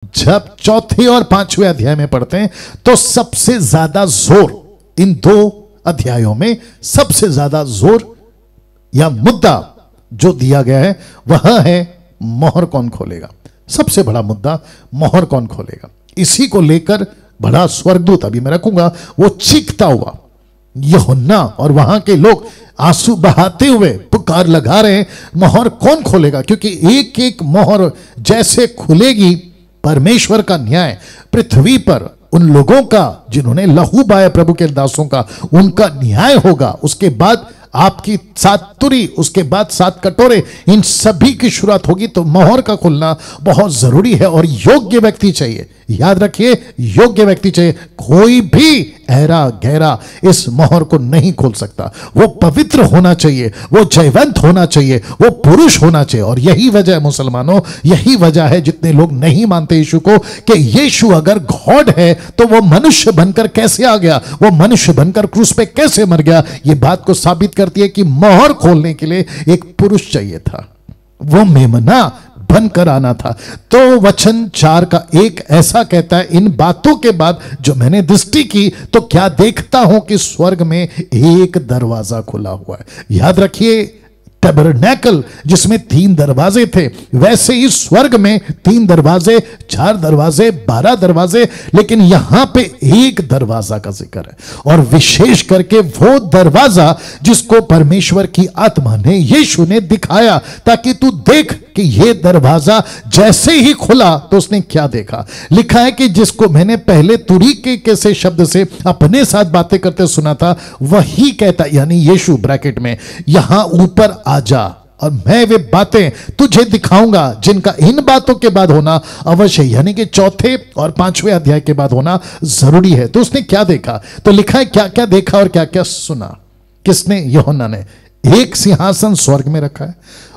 जब चौथे और पांचवें अध्याय में पढ़ते हैं तो सबसे ज्यादा जोर इन दो अध्यायों में सबसे ज्यादा जोर या मुद्दा जो दिया गया है वह है मोहर कौन खोलेगा। सबसे बड़ा मुद्दा मोहर कौन खोलेगा, इसी को लेकर बड़ा स्वर्गदूत अभी मैं रखूंगा, वो चीखता हुआ यूहन्ना और वहां के लोग आंसू बहाते हुए पुकार लगा रहे हैं मोहर कौन खोलेगा, क्योंकि एक एक मोहर जैसे खुलेगी परमेश्वर का न्याय पृथ्वी पर उन लोगों का जिन्होंने लहू बहाया प्रभु के दासों का, उनका न्याय होगा। उसके बाद आपकी 7 तुरी, उसके बाद 7 कटोरे, इन सभी की शुरुआत होगी। तो मोहर का खुलना बहुत जरूरी है और योग्य व्यक्ति चाहिए। याद रखिए, योग्य व्यक्ति चाहिए। कोई भी ऐरा गहरा इस मोहर को नहीं खोल सकता। वो पवित्र होना चाहिए, वो जयवंत होना चाहिए, वो पुरुष होना चाहिए। और यही वजह है मुसलमानों, यही वजह है जितने लोग नहीं मानते यीशु को कि यीशु अगर गॉड है तो वो मनुष्य बनकर कैसे आ गया, वो मनुष्य बनकर क्रूस पे कैसे मर गया। ये बात को साबित करती है कि मोहर खोलने के लिए एक पुरुष चाहिए था, वो मेमना बनकर आना था। तो वचन 4 का एक ऐसा कहता है, इन बातों के बाद जो मैंने दृष्टि की तो क्या देखता हूं कि स्वर्ग में एक दरवाजा खुला हुआ है। याद रखिए, टैबरनेकल जिसमें 3 दरवाजे थे, वैसे ही स्वर्ग में 3 दरवाजे, 4 दरवाजे, 12 दरवाजे, लेकिन यहां पे एक दरवाजा का जिक्र है। और विशेष करके वो दरवाजा जिसको परमेश्वर की आत्मा ने, यीशु ने दिखाया ताकि तू देख कि ये दरवाजा जैसे ही खुला तो उसने क्या देखा। लिखा है कि जिसको मैंने पहले तुरी के से शब्द से अपने साथ बातें करते सुना था, वही कहता, यानी यीशु ब्रैकेट में, यहां ऊपर आजा और मैं वे बातें तुझे दिखाऊंगा जिनका इन बातों के बाद होना अवश्य, यानी कि चौथे और 5वें अध्याय के बाद होना जरूरी है। तो उसने क्या देखा, तो लिखा है क्या क्या देखा और क्या क्या सुना। किसने? यूहन्ना ने। एक सिंहासन स्वर्ग में रखा है,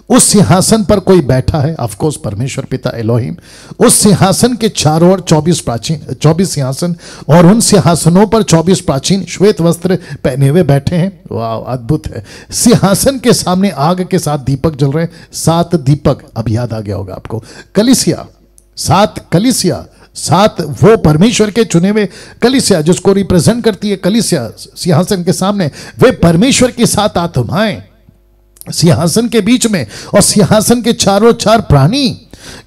उस सिंहासन पर कोई बैठा है, ऑफ कोर्स परमेश्वर पिता एलोहिम। उस सिंहासन के चारों ओर 24 सिंहासन, और उन सिंहासनों पर 24 प्राचीन श्वेत वस्त्र पहने हुए बैठे हैं। वाह, अद्भुत है। सिंहासन के सामने आग के 7 दीपक जल रहे हैं। 7 दीपक, अब याद आ गया होगा आपको, कलीसिया, 7 कलीसिया, 7 वो परमेश्वर के चुने हुए कलीसिया जिसको रिप्रेजेंट करती है कलीसिया सिंहासन के सामने, वे परमेश्वर की 7 आत्माएं सिंहासन के बीच में, और सिंहासन के चारों 4 प्राणी।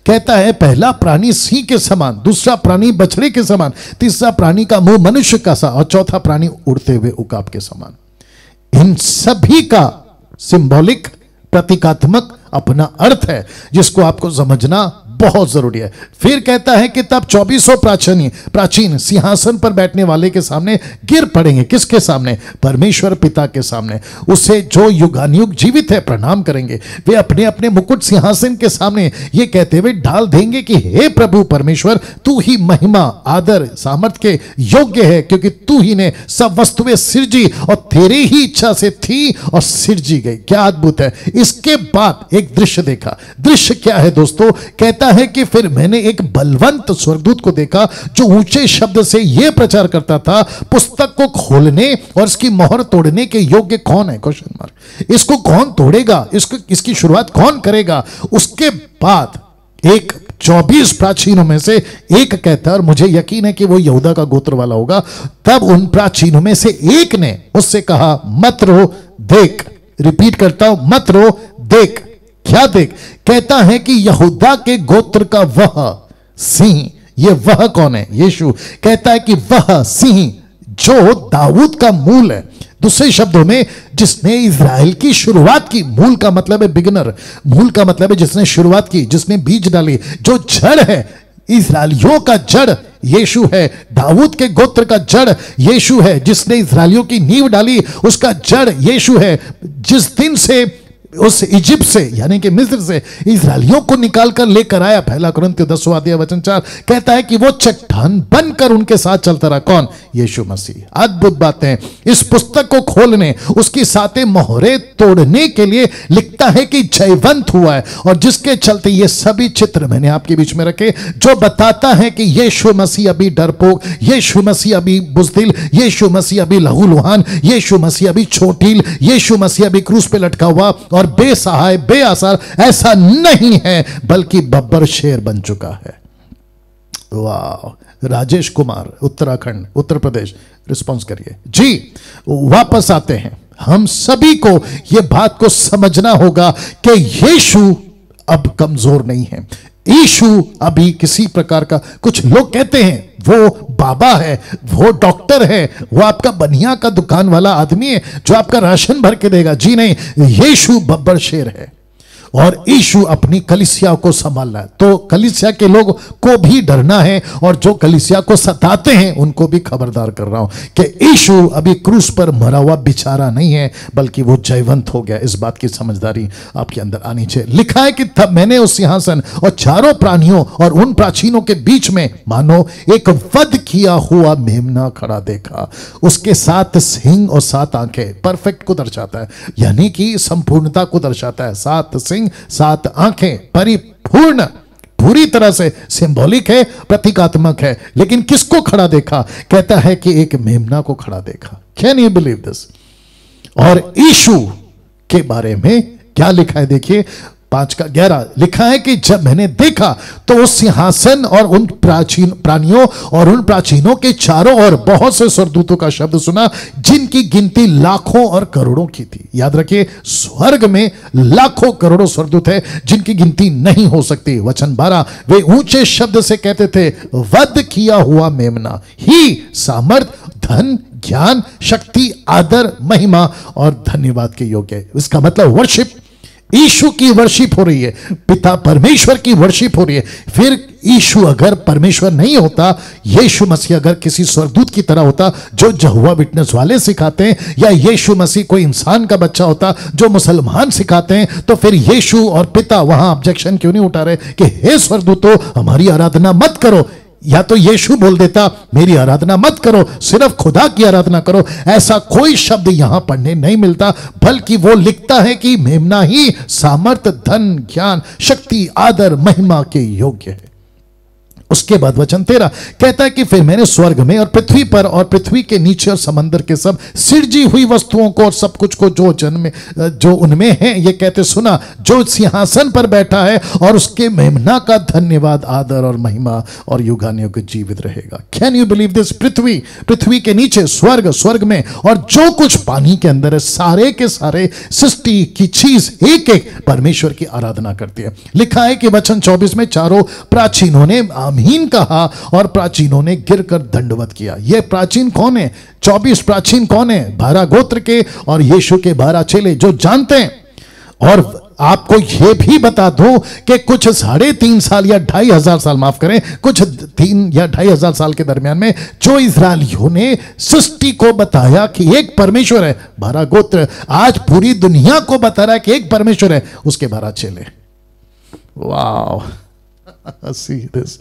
कहता है पहला प्राणी सिंह के समान, दूसरा प्राणी बछड़े के समान, तीसरा प्राणी का मुंह मनुष्य का सा, और चौथा प्राणी उड़ते हुए उकाब के समान। इन सभी का सिंबॉलिक, प्रतीकात्मक अपना अर्थ है जिसको आपको समझना बहुत जरूरी है। फिर कहता है कि तब 24 प्राचीन सिंहासन पर बैठने वाले के सामने गिर पड़ेंगे। किसके सामने? परमेश्वर पिता के सामने। उसे जो युगानुयुग जीवित है प्रणाम करेंगे। वे अपने अपने मुकुट सिंहासन के सामने ये कहते हुए डाल देंगे कि हे प्रभु परमेश्वर, तू ही महिमा, आदर, सामर्थ के योग्य है, क्योंकि तू ही ने सब वस्तुएं सिरजी और तेरी ही इच्छा से थी और सिरजी गई। क्या अद्भुत है। इसके बाद एक दृश्य देखा। दृश्य क्या है दोस्तों? कहता है कि फिर मैंने एक बलवंत स्वर्गदूत को देखा जो ऊंचे शब्द से यह प्रचार करता था, पुस्तक को खोलने और इसकी मोहर तोड़ने के योग्य कौन है? Question mark. इसको कौन तोड़ेगा? इसकी शुरुआत कौन करेगा? उसके बाद एक 24 प्राचीनों में से एक कहता है, और मुझे यकीन है कि वो यहूदा का गोत्र वाला होगा, तब उन प्राचीनों में से एक ने उससे कहा, मत रो, देख। रिपीट करता हूं, मत रो, देख। क्या देख? कहता है कि यहूदा के गोत्र का वह सिंह, ये वह कौन है? यीशु। कहता है कि वह सिंह जो दाऊद का मूल है, दूसरे शब्दों में जिसने इज़राइल की शुरुआत की। मूल का मतलब है बिगिनर, मूल का मतलब है जिसने शुरुआत की, जिसने बीज डाली, जो जड़ है। इज़राइलियों का जड़ यीशु है, दाऊद के गोत्र का जड़ यीशु है, जिसने इज़राइलियों की नींव डाली उसका जड़ यीशु है। जिस दिन से उस इजिप्ट से यानी कि मिस्र से इज़राइलियों को निकालकर लेकर आया, पहला कुरिन्थियों 10वां अध्याय वचन 4 कहता है कि वो चट्टान बनकर उनके साथ चलता रहा। कौन? यीशु मसीह। अद्भुत बातें। इस पुस्तक को खोलने, उसकी 7 मोहरें तोड़ने के लिए लिखता है कि जयवंत हुआ है, और जिसके चलते ये सभी चित्र मैंने आपके बीच में रखे जो बताता है कि यीशु मसीह अभी डरपोक, यीशु मसीह अभी बुज़दिल, यीशु मसीह अभी लहूलुहान, यीशु मसीह अभी छोटील, यीशु मसीह अभी क्रूस पे लटका हुआ और बेसहाय, बेआसार ऐसा नहीं है, बल्कि बब्बर शेर बन चुका है। वाह, राजेश कुमार, उत्तराखंड, उत्तर प्रदेश, रिस्पॉन्स करिए जी। वापस आते हैं, हम सभी को यह बात को समझना होगा कि यीशु अब कमजोर नहीं है। यीशु अभी किसी प्रकार का, कुछ लोग कहते हैं वो बाबा है, वो डॉक्टर है, वो आपका बनिया का दुकान वाला आदमी है जो आपका राशन भर के देगा। जी नहीं, यीशु बब्बर शेर है और यीशु अपनी कलीसिया को संभालना है। तो कलीसिया के लोग को भी डरना है और जो कलीसिया को सताते हैं उनको भी खबरदार कर रहा हूं कि यीशु अभी क्रूस पर मरा हुआ बेचारा नहीं है, बल्कि वो जयवंत हो गया। इस बात की समझदारी आपके अंदर आनी चाहिए। लिखा है कि तब मैंने उस सिंहासन और चारों प्राणियों और उन प्राचीनों के बीच में मानो एक वध किया हुआ मेमना खड़ा देखा। उसके 7 सिंह और 7 आंखें परफेक्ट को दर्शाता है, यानी कि संपूर्णता को दर्शाता है। 7 सिंह 7 आंखें, परिपूर्ण, पूरी तरह से सिंबॉलिक है, प्रतीकात्मक है। लेकिन किसको खड़ा देखा? कहता है कि एक मेमना को खड़ा देखा। Can you believe this? और यीशु के बारे में क्या लिखा है? देखिए 5:11 लिखा है कि जब मैंने देखा तो उस सिंहासन और उन प्राचीन प्राणियों और उन प्राचीनों के चारों ओर बहुत से स्वर्गदूतों का शब्द सुना, जिनकी गिनती लाखों और करोड़ों की थी। याद रखिए, स्वर्ग में लाखों करोड़ों स्वर्गदूत है जिनकी गिनती नहीं हो सकती। वचन 12, वे ऊंचे शब्द से कहते थे, वध किया हुआ मेमना ही सामर्थ, धन, ज्ञान, शक्ति, आदर, महिमा और धन्यवाद के योग्य है। इसका मतलब वर्शिप, यीशु की वर्शिप हो रही है, पिता परमेश्वर की वर्शिप हो रही है। फिर यीशु अगर परमेश्वर नहीं होता, यीशु मसीह अगर किसी स्वर्गदूत की तरह होता जो यहोवा विटनेस वाले सिखाते हैं, या यीशु मसीह कोई इंसान का बच्चा होता जो मुसलमान सिखाते हैं, तो फिर यीशु और पिता वहां ऑब्जेक्शन क्यों नहीं उठा रहे कि हे स्वर्गदूतों, हमारी आराधना मत करो। या तो यीशु बोल देता, मेरी आराधना मत करो, सिर्फ खुदा की आराधना करो। ऐसा कोई शब्द यहां पढ़ने नहीं मिलता, बल्कि वो लिखता है कि मेमना ही सामर्थ, धन, ज्ञान, शक्ति, आदर, महिमा के योग्य है। उसके बाद वचन 13 कहता है कि फिर मैंने स्वर्ग में और पृथ्वी पर और पृथ्वी के नीचे और समंदर के सब सिरजी हुई वस्तुओं को और सब कुछ को जो उनमें है ये कहते सुना, जो सिंहासन पर बैठा है और उसके मेमना का धन्यवाद, आदर और महिमा और युगानुयुग जीवित रहेगा। Can you believe this? पृथ्वी के नीचे स्वर्ग, स्वर्ग में और जो कुछ पानी के अंदर है, सारे के सारे सृष्टि की चीज एक एक परमेश्वर की आराधना करती है। लिखा है कि वचन 24 में चारों प्राचीनों ने आमीन कहा और प्राचीनों ने गिरकर दंडवत किया। ये प्राचीन कौन है? 24 प्राचीन कौन है? 12 गोत्र के और यीशु के 12 चेले जो जानते हैं। और आपको यह भी बता दूं कि कुछ 3.5 साल या 2,500 साल, माफ करें, कुछ 3 या 2,500 साल के दरमियान में जो इस्राएलियों ने सृष्टि को बताया कि एक परमेश्वर है, 12 गोत्र आज पूरी दुनिया को बता रहा है कि एक परमेश्वर है, उसके 12 चेले। वाह, see this.